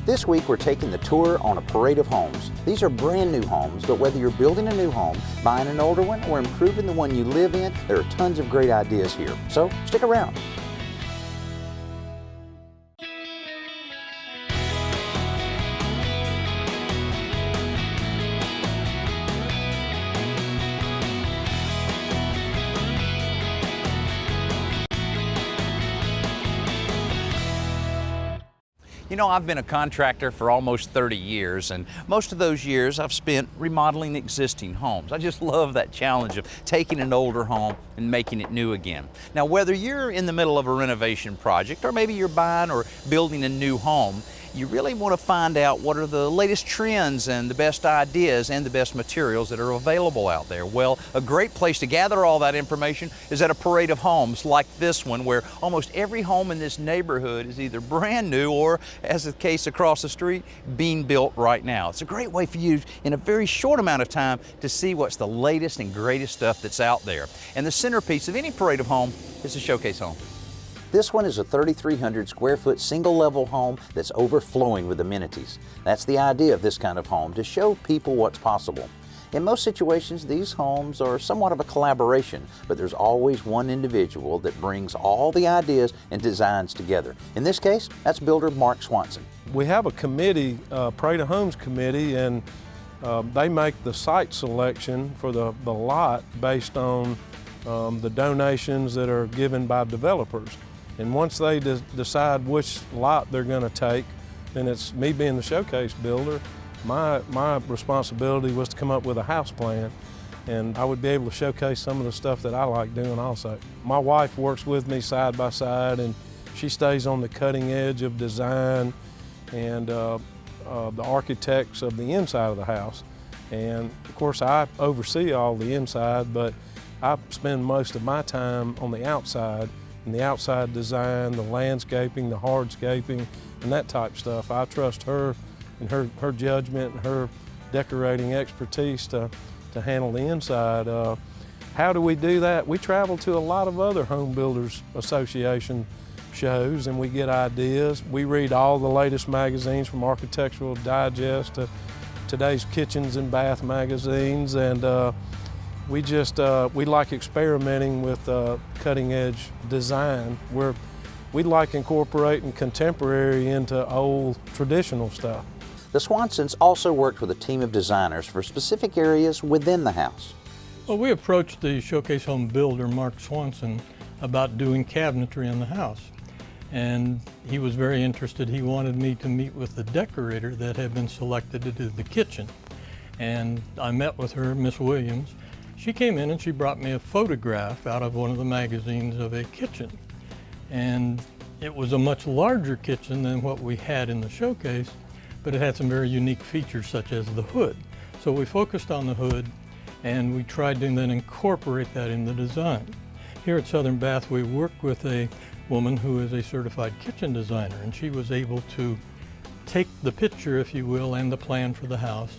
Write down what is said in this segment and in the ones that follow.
This week we're taking the tour on a parade of homes. These are brand new homes, but whether you're building a new home, buying an older one, or improving the one you live in, there are tons of great ideas here. So stick around. You know, I've been a contractor for almost 30 years, and most of those years I've spent remodeling existing homes. I just love that challenge of taking an older home and making it new again. Now, whether you're in the middle of a renovation project or maybe you're buying or building a new home, you really want to find out what are the latest trends and the best ideas and the best materials that are available out there. Well, a great place to gather all that information is at a parade of homes like this one, where almost every home in this neighborhood is either brand new or, as the case across the street, being built right now. It's a great way for you in a very short amount of time to see what's the latest and greatest stuff that's out there. And the centerpiece of any parade of home is a showcase home. This one is a 3,300 square foot single level home that's overflowing with amenities. That's the idea of this kind of home, to show people what's possible. In most situations, these homes are somewhat of a collaboration, but there's always one individual that brings all the ideas and designs together. In this case, that's builder Mark Swanson. We have a committee, Parade of Homes committee, and they make the site selection for the lot based on the donations that are given by developers. And once they decide which lot they're going to take, then it's me being the showcase builder. My responsibility was to come up with a house plan, and I would be able to showcase some of the stuff that I like doing also. My wife works with me side by side, and she stays on the cutting edge of design and the architects of the inside of the house. And of course I oversee all the inside, but I spend most of my time on the outside, and the outside design, the landscaping, the hardscaping, and that type of stuff. I trust her and her judgment and her decorating expertise to handle the inside. How do we do that? We travel to a lot of other Home Builders Association shows and we get ideas. We read all the latest magazines, from Architectural Digest to today's Kitchens and Bath magazines, and we like experimenting with cutting edge design, where we like incorporating contemporary into old traditional stuff. The Swansons also worked with a team of designers for specific areas within the house. Well, we approached the showcase home builder, Mark Swanson, about doing cabinetry in the house. And he was very interested. He wanted me to meet with the decorator that had been selected to do the kitchen. And I met with her, Miss Williams. She came in and she brought me a photograph out of one of the magazines of a kitchen. And it was a much larger kitchen than what we had in the showcase, but it had some very unique features such as the hood. So we focused on the hood and we tried to then incorporate that in the design. Here at Southern Bath, we work with a woman who is a certified kitchen designer, and she was able to take the picture, if you will, and the plan for the house,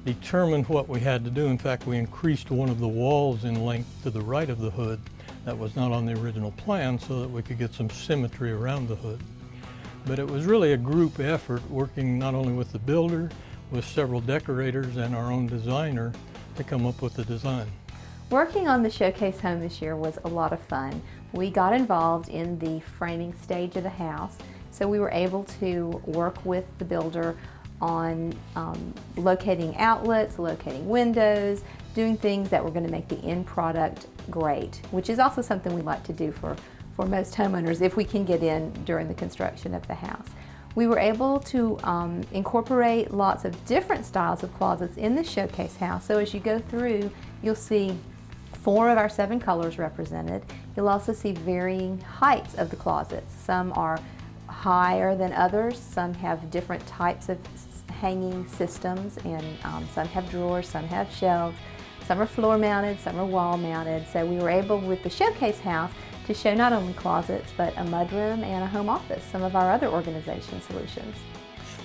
determine what we had to do. In fact, we increased one of the walls in length to the right of the hood that was not on the original plan, so that we could get some symmetry around the hood. But it was really a group effort, working not only with the builder, with several decorators and our own designer to come up with the design. Working on the showcase home this year was a lot of fun. We got involved in the framing stage of the house, so we were able to work with the builder on locating outlets, locating windows, doing things that were going to make the end product great, which is also something we like to do for most homeowners if we can get in during the construction of the house. We were able to incorporate lots of different styles of closets in the showcase house. So as you go through, you'll see 4 of our 7 colors represented. You'll also see varying heights of the closets. Some are higher than others, some have different types of hanging systems, and some have drawers, some have shelves, some are floor mounted, some are wall mounted. So we were able, with the showcase house, to show not only closets, but a mudroom and a home office, some of our other organization solutions.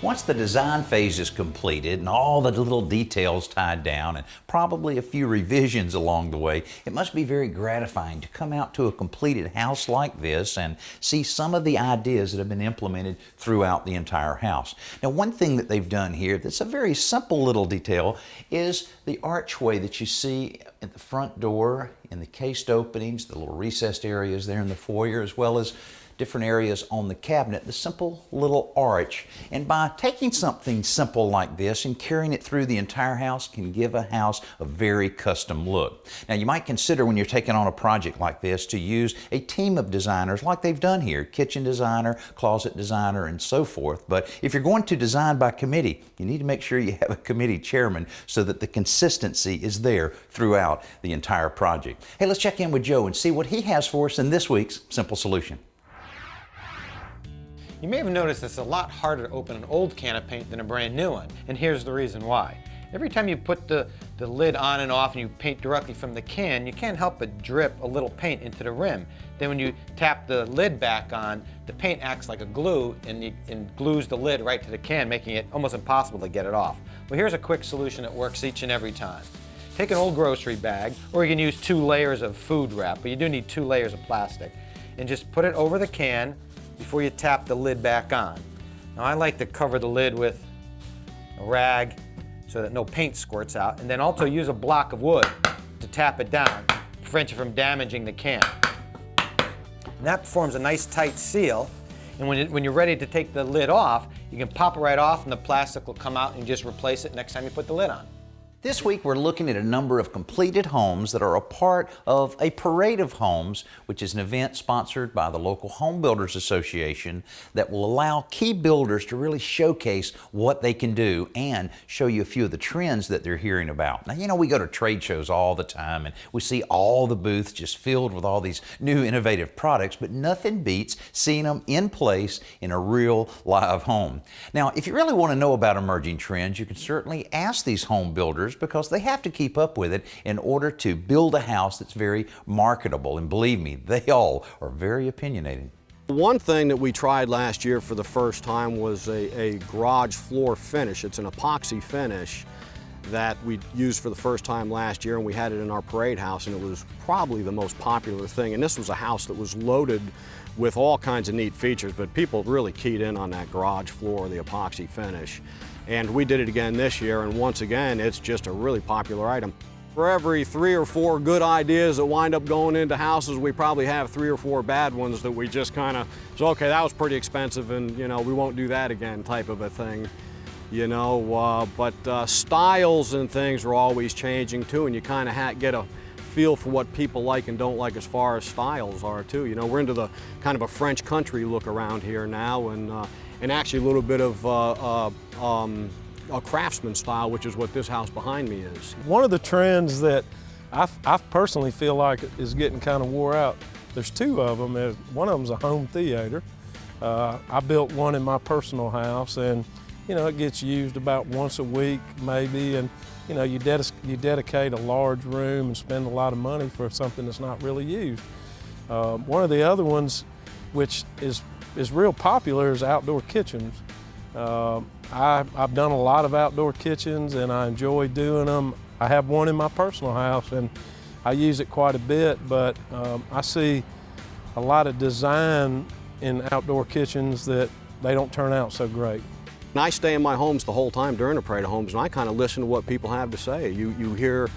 Once the design phase is completed and all the little details tied down and probably a few revisions along the way, it must be very gratifying to come out to a completed house like this and see some of the ideas that have been implemented throughout the entire house. Now, one thing that they've done here that's a very simple little detail is the archway that you see at the front door, in the cased openings, the little recessed areas there in the foyer, as well as different areas on the cabinet, the simple little arch. And by taking something simple like this and carrying it through the entire house can give a house a very custom look. Now, you might consider when you're taking on a project like this to use a team of designers like they've done here, kitchen designer, closet designer, and so forth. But if you're going to design by committee, you need to make sure you have a committee chairman so that the consistency is there throughout the entire project. Hey, let's check in with Joe and see what he has for us in this week's Simple Solution. You may have noticed it's a lot harder to open an old can of paint than a brand new one, and here's the reason why. Every time you put the lid on and off and you paint directly from the can, you can't help but drip a little paint into the rim. Then when you tap the lid back on, the paint acts like a glue and glues the lid right to the can, making it almost impossible to get it off. Well, here's a quick solution that works each and every time. Take an old grocery bag, or you can use 2 layers of food wrap, but you do need 2 layers of plastic, and just put it over the can before you tap the lid back on. Now, I like to cover the lid with a rag so that no paint squirts out, and then also use a block of wood to tap it down, prevent you from damaging the can. And that forms a nice tight seal, and when you're ready to take the lid off, you can pop it right off and the plastic will come out and just replace it next time you put the lid on. This week we're looking at a number of completed homes that are a part of a parade of homes, which is an event sponsored by the local Home Builders Association that will allow key builders to really showcase what they can do and show you a few of the trends that they're hearing about. Now, you know, we go to trade shows all the time and we see all the booths just filled with all these new innovative products, but nothing beats seeing them in place in a real live home. Now, if you really want to know about emerging trends, you can certainly ask these home builders because they have to keep up with it in order to build a house that's very marketable. And believe me, they all are very opinionated. One thing that we tried last year for the first time was a garage floor finish. It's an epoxy finish that we used for the first time last year, and we had it in our parade house, and it was probably the most popular thing. And this was a house that was loaded with all kinds of neat features, but people really keyed in on that garage floor, the epoxy finish. And we did it again this year, and once again, it's just a really popular item. For every 3 or 4 good ideas that wind up going into houses, we probably have 3 or 4 bad ones that we just kind of, so okay, that was pretty expensive and, you know, we won't do that again type of a thing. You know, but styles and things are always changing too, and you kind of get a feel for what people like and don't like as far as styles are too. You know, we're into the kind of a French country look around here now, and actually a little bit of a craftsman style, which is what this house behind me is. One of the trends that I personally feel like is getting kind of wore out, there's 2 of them. One of them's a home theater. I built one in my personal house, and you know, it gets used about once a week maybe, and you know, you dedicate a large room and spend a lot of money for something that's not really used. One of the other ones, which is real popular, is outdoor kitchens. I've done a lot of outdoor kitchens and I enjoy doing them. I have one in my personal house and I use it quite a bit, but I see a lot of design in outdoor kitchens that they don't turn out so great. And I stay in my homes the whole time during the parade of homes, and I kind of listen to what people have to say. You hear,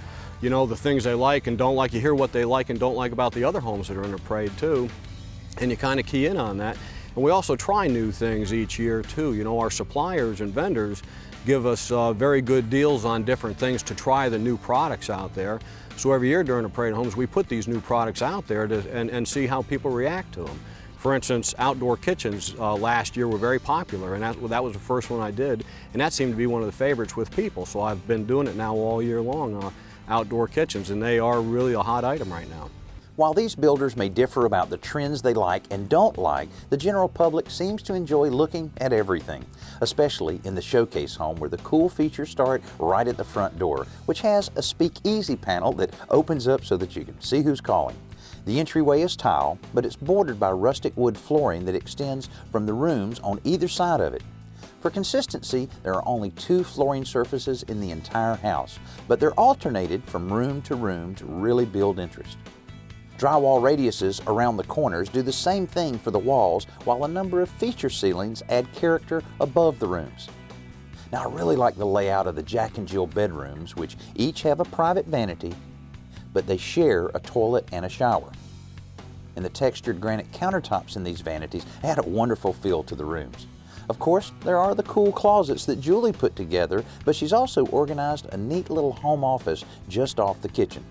you know, the things they like and don't like. You hear what they like and don't like about the other homes that are in the parade too, and you kind of key in on that. And we also try new things each year too. You know, our suppliers and vendors give us very good deals on different things to try the new products out there. So every year during the parade of homes, we put these new products out there and see how people react to them. For instance, outdoor kitchens last year were very popular, and that was the first one I did, and that seemed to be one of the favorites with people. So I've been doing it now all year long, outdoor kitchens, and they are really a hot item right now. While these builders may differ about the trends they like and don't like, the general public seems to enjoy looking at everything, especially in the showcase home where the cool features start right at the front door, which has a speakeasy panel that opens up so that you can see who's calling. The entryway is tile, but it's bordered by rustic wood flooring that extends from the rooms on either side of it. For consistency, there are only 2 flooring surfaces in the entire house, but they're alternated from room to really build interest. Drywall radiuses around the corners do the same thing for the walls, while a number of feature ceilings add character above the rooms. Now, I really like the layout of the Jack and Jill bedrooms, which each have a private vanity, but they share a toilet and a shower. And the textured granite countertops in these vanities add a wonderful feel to the rooms. Of course, there are the cool closets that Julie put together, but she's also organized a neat little home office just off the kitchen.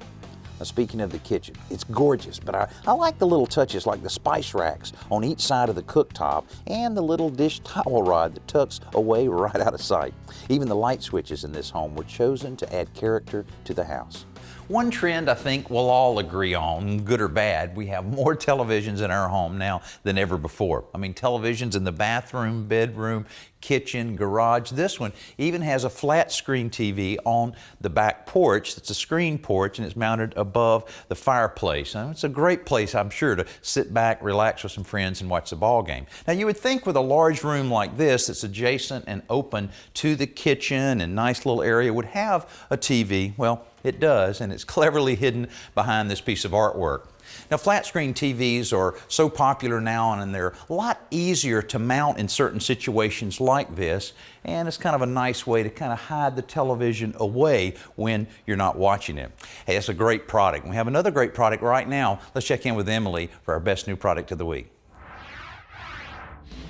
Now, speaking of the kitchen, it's gorgeous, but I like the little touches like the spice racks on each side of the cooktop and the little dish towel rod that tucks away right out of sight. Even the light switches in this home were chosen to add character to the house. One trend I think we'll all agree on, good or bad, we have more televisions in our home now than ever before. I mean, televisions in the bathroom, bedroom, kitchen, garage. This one even has a flat screen TV on the back porch. It's a screen porch and it's mounted above the fireplace. Now, it's a great place, I'm sure, to sit back, relax with some friends and watch the ball game. Now, you would think with a large room like this that's adjacent and open to the kitchen and nice little area would have a TV. Well, it does, and it's cleverly hidden behind this piece of artwork. Now, flat screen TVs are so popular now, and they're a lot easier to mount in certain situations like this, and it's kind of a nice way to kind of hide the television away when you're not watching it. Hey, it's a great product. We have another great product right now. Let's check in with Emily for our best new product of the week.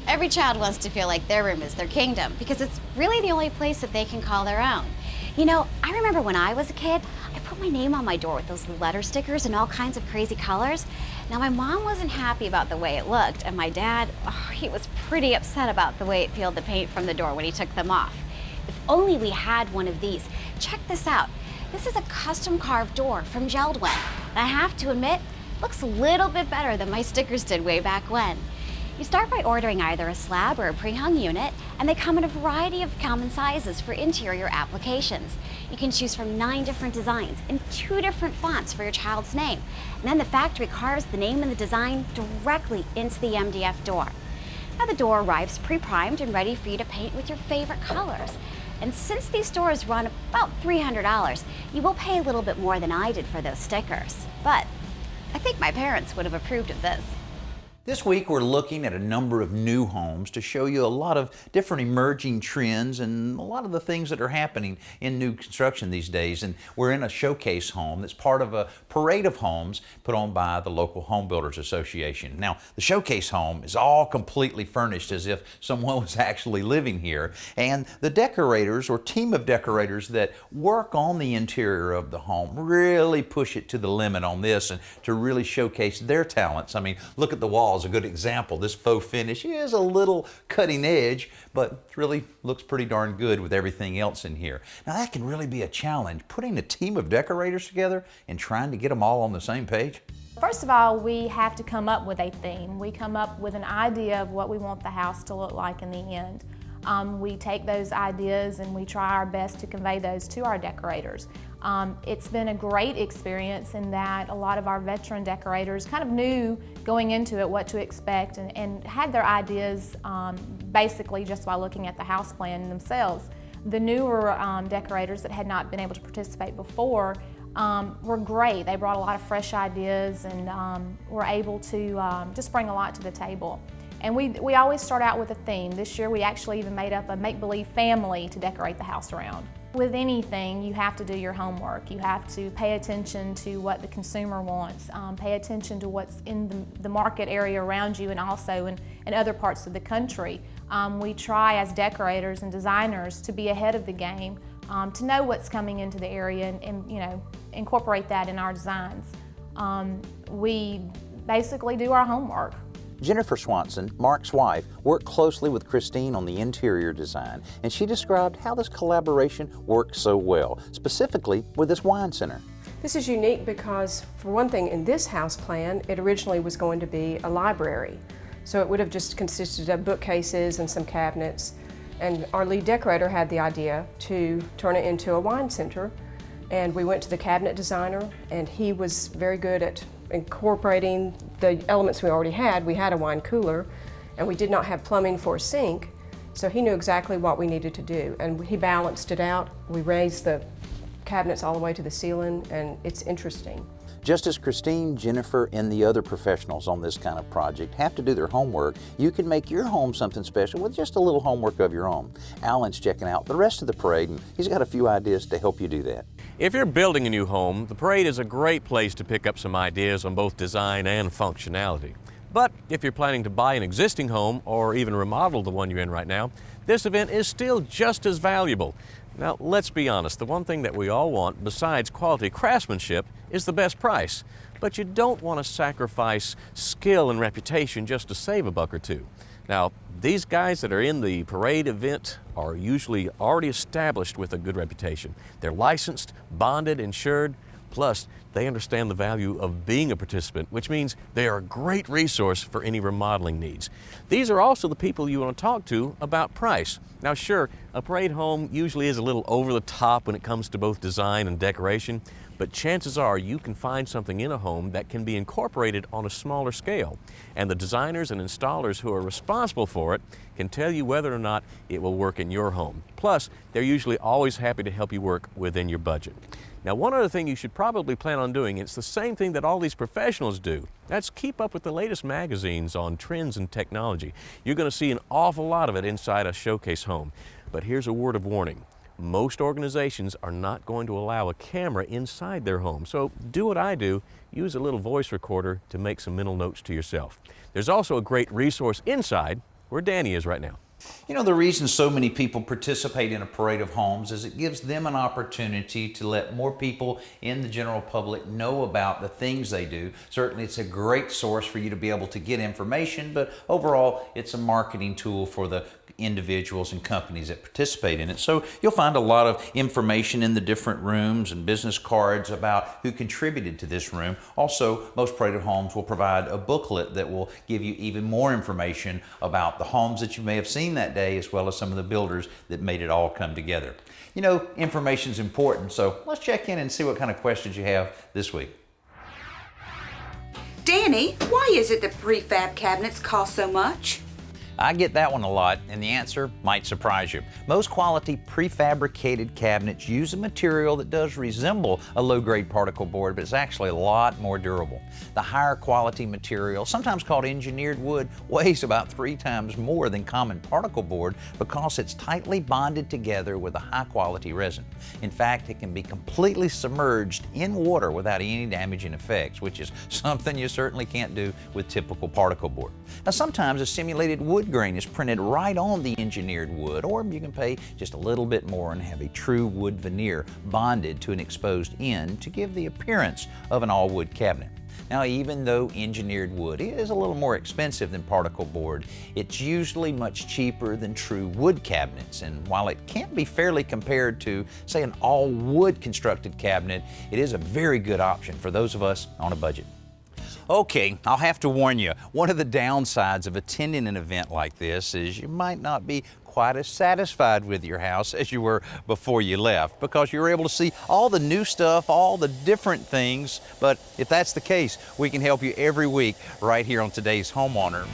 Every child wants to feel like their room is their kingdom because it's really the only place that they can call their own. You know, I remember when I was a kid, I put my name on my door with those letter stickers in all kinds of crazy colors. Now, my mom wasn't happy about the way it looked, and my dad, he was pretty upset about the way it peeled the paint from the door when he took them off. If only we had one of these. Check this out. This is a custom carved door from Geldwin. And I have to admit, it looks a little bit better than my stickers did way back when. You start by ordering either a slab or a pre-hung unit, and they come in a variety of common sizes for interior applications. You can choose from 9 different designs in 2 different fonts for your child's name. And then the factory carves the name and the design directly into the MDF door. Now the door arrives pre-primed and ready for you to paint with your favorite colors. And since these doors run about $300, you will pay a little bit more than I did for those stickers. But I think my parents would have approved of this. This week we're looking at a number of new homes to show you a lot of different emerging trends and a lot of the things that are happening in new construction these days. And we're in a showcase home that's part of a parade of homes put on by the local Home Builders Association. Now, the showcase home is all completely furnished as if someone was actually living here. And the decorators or team of decorators that work on the interior of the home really push it to the limit on this and to really showcase their talents. I mean, look at the walls. A good example. This faux finish is a little cutting edge, but it really looks pretty darn good with everything else in here. Now that can really be a challenge, putting a team of decorators together and trying to get them all on the same page. First of all, we have to come up with a theme. We come up with an idea of what we want the house to look like in the end. We take those ideas and we try our best to convey those to our decorators. It's been a great experience in that a lot of our veteran decorators kind of knew going into it what to expect and had their ideas basically just by looking at the house plan themselves. The newer decorators that had not been able to participate before were great. They brought a lot of fresh ideas and were able to just bring a lot to the table. And we always start out with a theme. This year we actually even made up a make-believe family to decorate the house around. With anything, you have to do your homework. You have to pay attention to what the consumer wants, pay attention to what's in the market area around you and also in other parts of the country. We try as decorators and designers to be ahead of the game, to know what's coming into the area and you know, incorporate that in our designs. We basically do our homework. Jennifer Swanson, Mark's wife, worked closely with Christine on the interior design, and she described how this collaboration worked so well, specifically with this wine center. This is unique because, for one thing, in this house plan, it originally was going to be a library. So it would have just consisted of bookcases and some cabinets. And our lead decorator had the idea to turn it into a wine center. And we went to the cabinet designer, and he was very good at incorporating the elements we already had. We had a wine cooler, and we did not have plumbing for a sink. So he knew exactly what we needed to do, and he balanced it out. We raised the cabinets all the way to the ceiling, and it's interesting. Just as Christine, Jennifer, and the other professionals on this kind of project have to do their homework, you can make your home something special with just a little homework of your own. Alan's checking out the rest of the parade, and he's got a few ideas to help you do that. If you're building a new home, the parade is a great place to pick up some ideas on both design and functionality. But if you're planning to buy an existing home or even remodel the one you're in right now, this event is still just as valuable. Now, let's be honest, the one thing that we all want, besides quality craftsmanship, is the best price. But you don't want to sacrifice skill and reputation just to save a buck or two. Now, these guys that are in the parade event are usually already established with a good reputation. They're licensed, bonded, insured, plus they understand the value of being a participant, which means they are a great resource for any remodeling needs. These are also the people you want to talk to about price. Now sure, a parade home usually is a little over the top when it comes to both design and decoration, but chances are you can find something in a home that can be incorporated on a smaller scale. And the designers and installers who are responsible for it can tell you whether or not it will work in your home. Plus, they're usually always happy to help you work within your budget. Now, one other thing you should probably plan on doing, it's the same thing that all these professionals do. That's keep up with the latest magazines on trends and technology. You're going to see an awful lot of it inside a showcase home. But here's a word of warning. Most organizations are not going to allow a camera inside their home. So do what I do, use a little voice recorder to make some mental notes to yourself. There's also a great resource inside where Danny is right now. You know, the reason so many people participate in a parade of homes is it gives them an opportunity to let more people in the general public know about the things they do. Certainly it's a great source for you to be able to get information, but overall it's a marketing tool for the individuals and companies that participate in it. So you'll find a lot of information in the different rooms and business cards about who contributed to this room. Also, most parade of homes will provide a booklet that will give you even more information about the homes that you may have seen that day, as well as some of the builders that made it all come together. You know, information is important, so let's check in and see what kind of questions you have this week. Danny, why is it that prefab cabinets cost so much? I get that one a lot, and the answer might surprise you. Most quality prefabricated cabinets use a material that does resemble a low-grade particle board, but it's actually a lot more durable. The higher quality material, sometimes called engineered wood, weighs about 3 times more than common particle board because it's tightly bonded together with a high-quality resin. In fact, it can be completely submerged in water without any damaging effects, which is something you certainly can't do with typical particle board. Now, sometimes a simulated wood grain is printed right on the engineered wood, or you can pay just a little bit more and have a true wood veneer bonded to an exposed end to give the appearance of an all-wood cabinet. Now, even though engineered wood is a little more expensive than particle board, it's usually much cheaper than true wood cabinets. And while it can't be fairly compared to, say, an all-wood constructed cabinet, it is a very good option for those of us on a budget. Okay, I'll have to warn you, one of the downsides of attending an event like this is you might not be quite as satisfied with your house as you were before you left, because you're able to see all the new stuff, all the different things. But if that's the case, we can help you every week right here on today's Homeowner.